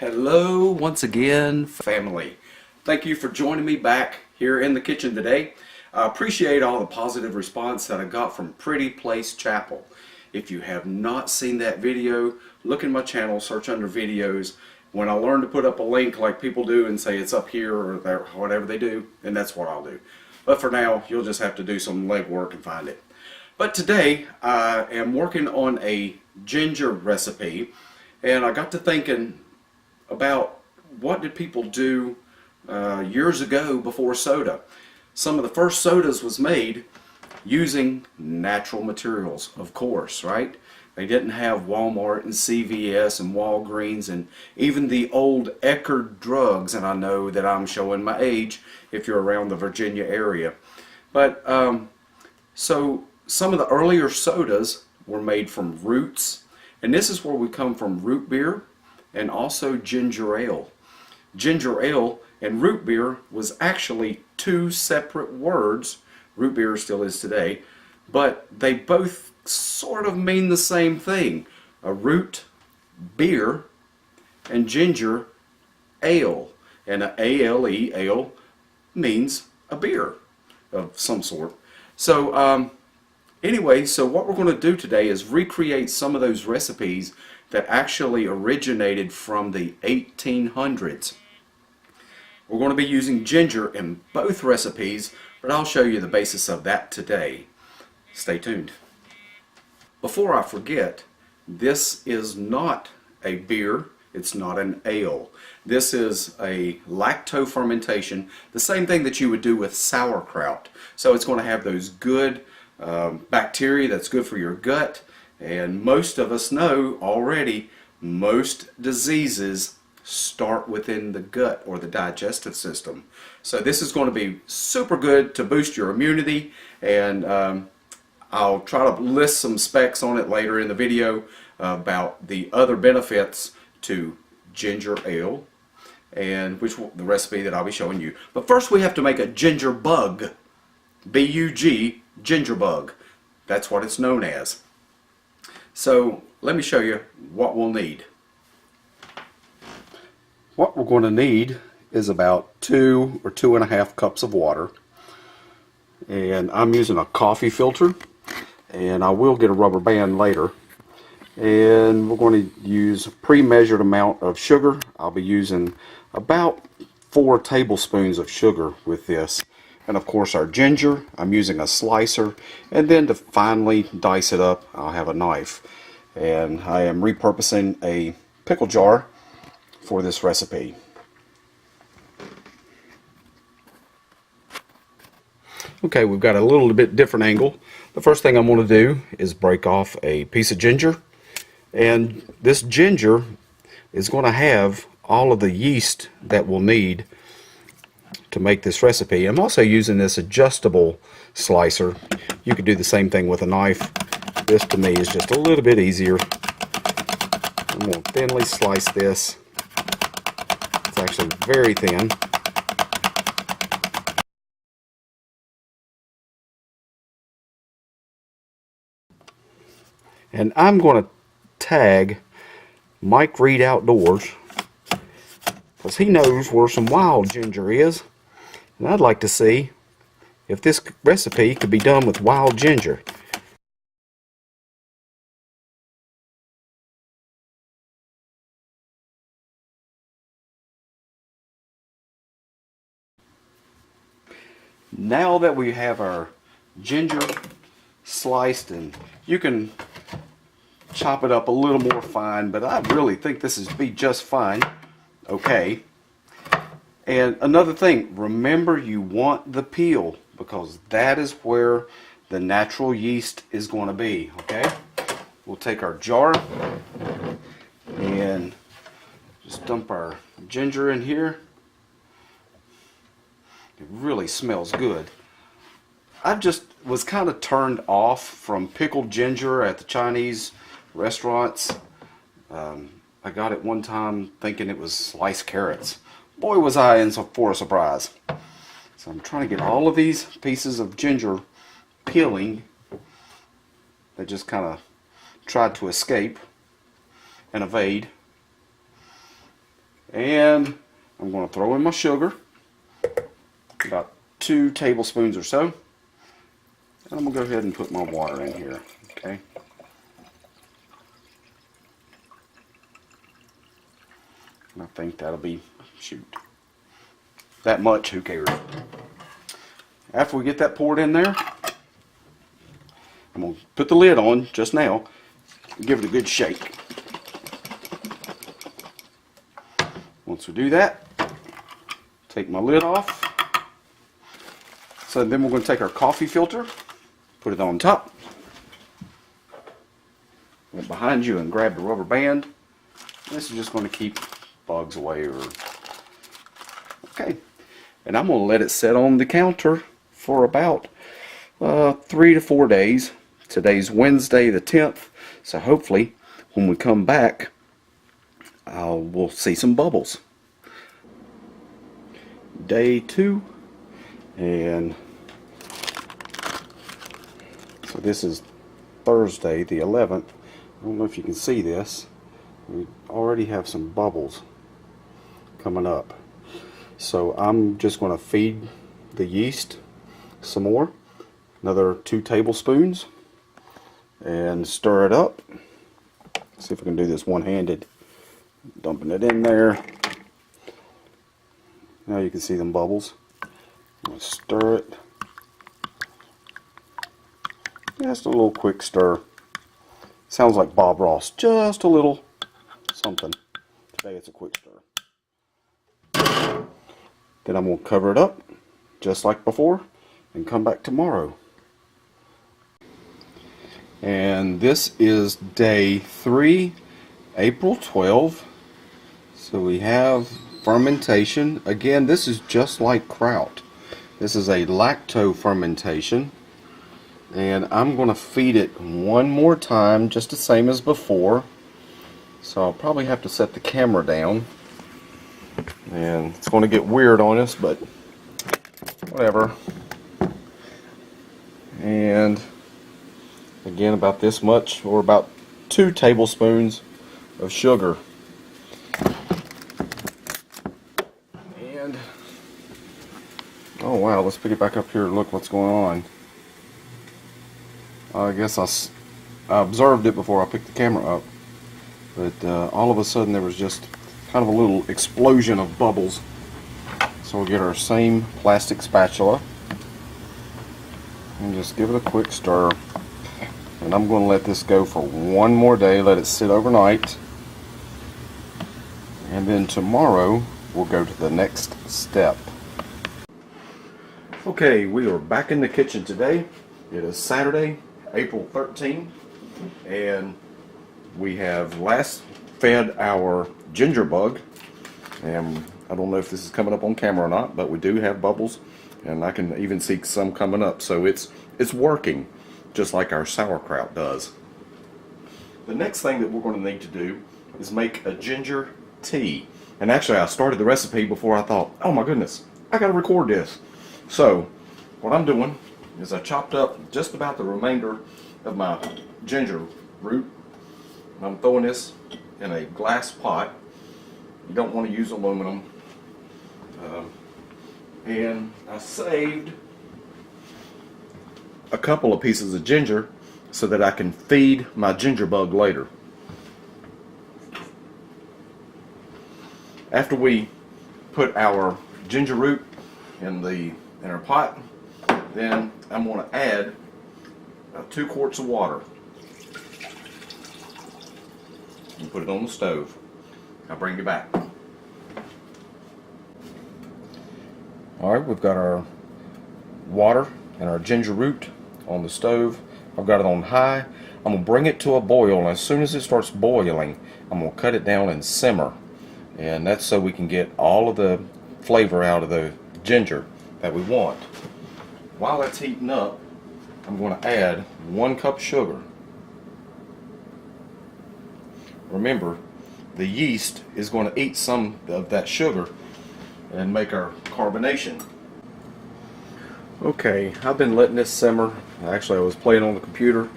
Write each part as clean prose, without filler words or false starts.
Hello once again, family. Thank you for joining me back here in the kitchen today. I appreciate all the positive response that I got from Pretty Place Chapel. If you have not seen that video, look in my channel, search under videos. When I learn to put up a link like people do and say it's up here or there, whatever they do, then that's what I'll do. But for now, you'll just have to do some legwork and find it. But today, I am working on a ginger recipe, and I got to thinking about what did people do years ago before soda. Some of the first sodas was made using natural materials, of course, right? They didn't have Walmart and CVS and Walgreens and even the old Eckerd drugs, and I know that I'm showing my age if you're around the Virginia area. But so some of the earlier sodas were made from roots, and this is where we come from: root beer and also ginger ale. Ginger ale and root beer was actually two separate words. Root beer still is today, but they both sort of mean the same thing. A root beer and ginger ale. And an A-L-E, ale, means a beer of some sort. So anyway, so what we're going to do today is recreate some of those recipes that actually originated from the 1800s. We're going to be using ginger in both recipes, but I'll show you the basis of that today. Stay tuned. Before I forget, this is not a beer, it's not an ale. This is a lacto fermentation, the same thing that you would do with sauerkraut. So it's going to have those good bacteria that's good for your gut. And most of us know already, most diseases start within the gut or the digestive system. So this is going to be super good to boost your immunity, and I'll try to list some specs on it later in the video about the other benefits to ginger ale, and the recipe that I'll be showing you. But first we have to make a ginger bug. B-U-G, ginger bug. That's what it's known as. So let me show you what we'll need. What we're going to need is about 2 or 2.5 cups of water. And I'm using a coffee filter, and I will get a rubber band later. And we're going to use a pre-measured amount of sugar. I'll be using about 4 tablespoons of sugar with this. And of course our ginger, I'm using a slicer, and then to finally dice it up, I'll have a knife. And I am repurposing a pickle jar for this recipe. Okay, we've got a little bit different angle. The first thing I'm going to do is break off a piece of ginger. And this ginger is going to have all of the yeast that we'll need to make this recipe. I'm also using this adjustable slicer. You could do the same thing with a knife. This to me is just a little bit easier. I'm going to thinly slice this. It's actually very thin. And I'm going to tag Mike Reed Outdoors, because he knows where some wild ginger is. And I'd like to see if this recipe could be done with wild ginger. Now that we have our ginger sliced, and you can chop it up a little more fine, but I really think this is be just fine. Okay. And another thing, remember you want the peel, because that is where the natural yeast is going to be. Okay. We'll take our jar and just dump our ginger in here. It really smells good. I just was kind of turned off from pickled ginger at the Chinese restaurants. I got it one time thinking it was sliced carrots. Boy, was I in for a surprise. So I'm trying to get all of these pieces of ginger peeling that just kind of tried to escape and evade. And I'm going to throw in my sugar, about 2 tablespoons or so. And I'm going to go ahead and put my water in here, okay? And I think that'll be, shoot, that much, who cares? After we get that poured in there, I'm going to put the lid on just now and give it a good shake. Once we do that, take my lid off. So then we're going to take our coffee filter, put it on top. Went behind you and grab the rubber band. This is just going to keep bugs away. Okay. And I'm going to let it sit on the counter for about 3 to 4 days. Today's Wednesday the 10th, so hopefully when we come back we'll see some bubbles. Day 2, and so this is Thursday the 11th. I don't know if you can see this. We already have some bubbles coming up. So I'm just going to feed the yeast some more, another 2 tablespoons, and stir it up. See if I can do this one-handed. Dumping it in there. Now you can see them bubbles. I'm going to stir it. Just a little quick stir. Sounds like Bob Ross. Just a little something. Today it's a quick stir. Then I'm going to cover it up just like before and come back tomorrow. And this is day 3, April 12. So we have fermentation. Again, this is just like kraut. This is a lacto fermentation. And I'm going to feed it one more time, just the same as before. So I'll probably have to set the camera down. And it's going to get weird on us, but whatever. And again, about this much, or about 2 tablespoons of sugar. And oh wow, let's pick it back up here and look what's going on. I guess I observed it before I picked the camera up, but all of a sudden there was just kind of a little explosion of bubbles. So we'll get our same plastic spatula and just give it a quick stir. And I'm going to let this go for one more day, let it sit overnight, and then tomorrow we'll go to the next step. Okay, we are back in the kitchen today. It is Saturday, April 13th, and we have last fed our ginger bug, and I don't know if this is coming up on camera or not, but we do have bubbles, and I can even see some coming up, so it's working just like our sauerkraut does. The next thing that we're going to need to do is make a ginger tea. And actually I started the recipe before I thought, oh my goodness, I gotta record this. So what I'm doing is I chopped up just about the remainder of my ginger root. And I'm throwing this in a glass pot. You don't want to use aluminum. And I saved a couple of pieces of ginger so that I can feed my ginger bug later. After we put our ginger root in our pot, then I'm going to add 2 quarts of water and put it on the stove. I'll bring you back. Alright, we've got our water and our ginger root on the stove. I've got it on high. I'm going to bring it to a boil, and as soon as it starts boiling, I'm going to cut it down and simmer. And that's so we can get all of the flavor out of the ginger that we want. While that's heating up, I'm going to add 1 cup sugar. Remember, the yeast is going to eat some of that sugar and make our carbonation. Okay, I've been letting this simmer. Actually, I was playing on the computer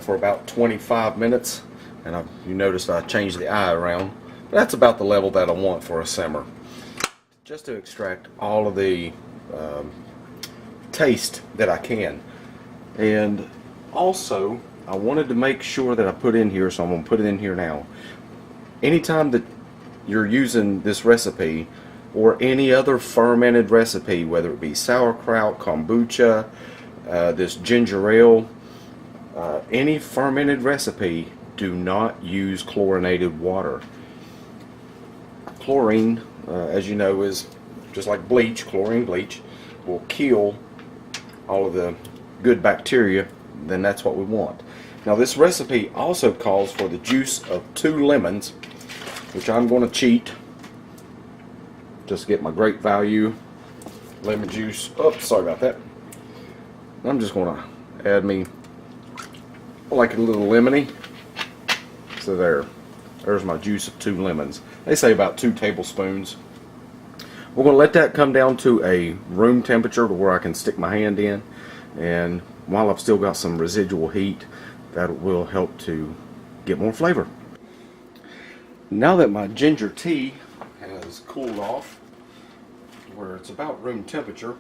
for about 25 minutes, and you noticed I changed the eye around. That's about the level that I want for a simmer, just to extract all of the taste that I can. And also, I wanted to make sure that I put in here, so I'm going to put it in here now. Anytime that you're using this recipe or any other fermented recipe, whether it be sauerkraut, kombucha, this ginger ale, any fermented recipe, do not use chlorinated water. Chlorine, as you know, is just like bleach. Chlorine bleach will kill all of the good bacteria. Then that's what we want. Now this recipe also calls for the juice of 2 lemons, which I'm going to cheat just to get my great value lemon juice. Oh, sorry about that. I'm just going to add me like a little lemony. So there's my juice of 2 lemons. They say about 2 tablespoons. We're going to let that come down to a room temperature to where I can stick my hand in, and while I've still got some residual heat, that will help to get more flavor. Now that my ginger tea has cooled off where it's about room temperature,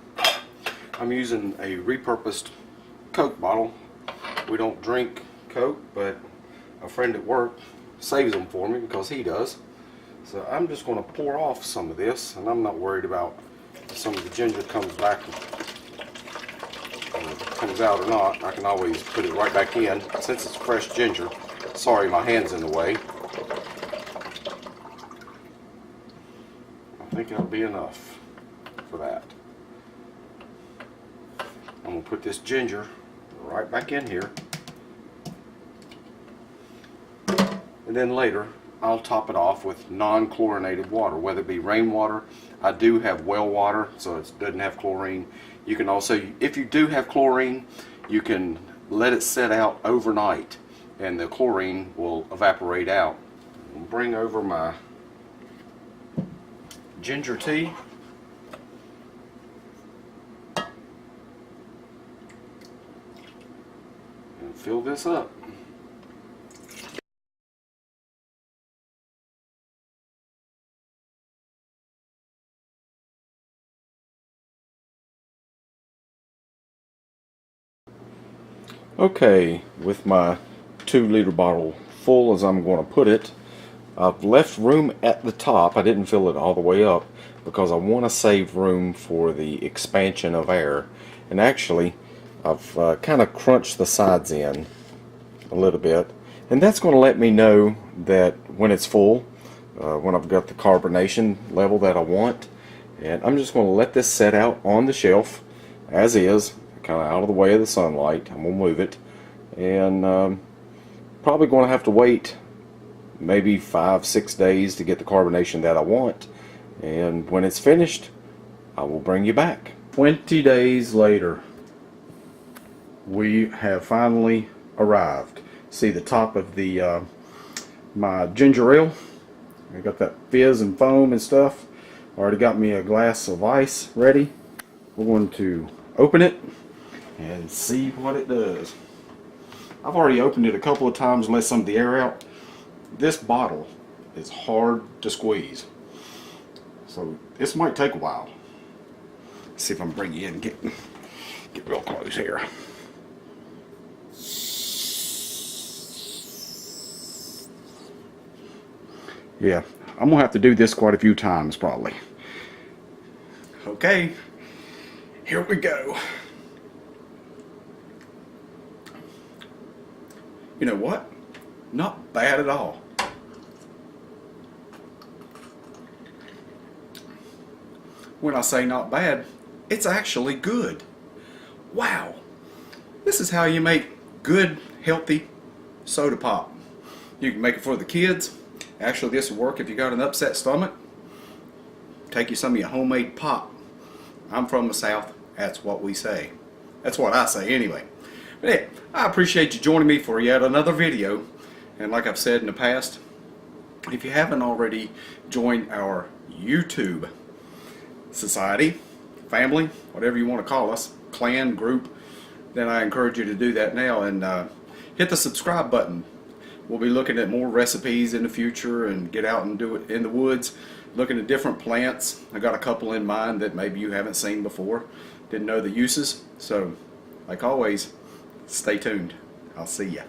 I'm using a repurposed Coke bottle. We don't drink Coke, but a friend at work saves them for me because he does. So I'm just going to pour off some of this, and I'm not worried about if some of the ginger comes back, comes out or not. I can always put it right back in since it's fresh ginger. Sorry, my hand's in the way. I think that'll be enough for that. I'm going to put this ginger right back in here, and then later I'll top it off with non-chlorinated water, whether it be rainwater. I do have well water, so it doesn't have chlorine. You can also, if you do have chlorine, you can let it set out overnight and the chlorine will evaporate out. I'll bring over my ginger tea. And fill this up. Okay, with my 2-liter bottle full as I'm going to put it, I've left room at the top. I didn't fill it all the way up because I want to save room for the expansion of air. And actually, I've kind of crunched the sides in a little bit, and that's going to let me know that when it's full, when I've got the carbonation level that I want. And I'm just going to let this set out on the shelf as is, kind of out of the way of the sunlight. I'm going to move it, and probably going to have to wait maybe 5-6 days to get the carbonation that I want. And when it's finished, I will bring you back. 20 days later, we have finally arrived. See the top of the my ginger ale. I got that fizz and foam and stuff. Already got me a glass of ice ready. We're going to open it and see what it does. I've already opened it a couple of times, let some of the air out. This bottle is hard to squeeze, so this might take a while. Let's see if I can bring you in and get real close here. Yeah, I'm gonna have to do this quite a few times probably. Okay, here we go. You know what? Not bad at all. When I say not bad, it's actually good. Wow. This is how you make good, healthy soda pop. You can make it for the kids. Actually, this will work if you got an upset stomach. Take you some of your homemade pop. I'm from the South. That's what we say. That's what I say anyway. But hey, I appreciate you joining me for yet another video. And like I've said in the past, if you haven't already joined our YouTube society, family, whatever you want to call us, clan, group, then I encourage you to do that now, and hit the subscribe button. We'll be looking at more recipes in the future and get out and do it in the woods, looking at different plants. I got a couple in mind that maybe you haven't seen before, didn't know the uses. So like always, stay tuned. I'll see ya.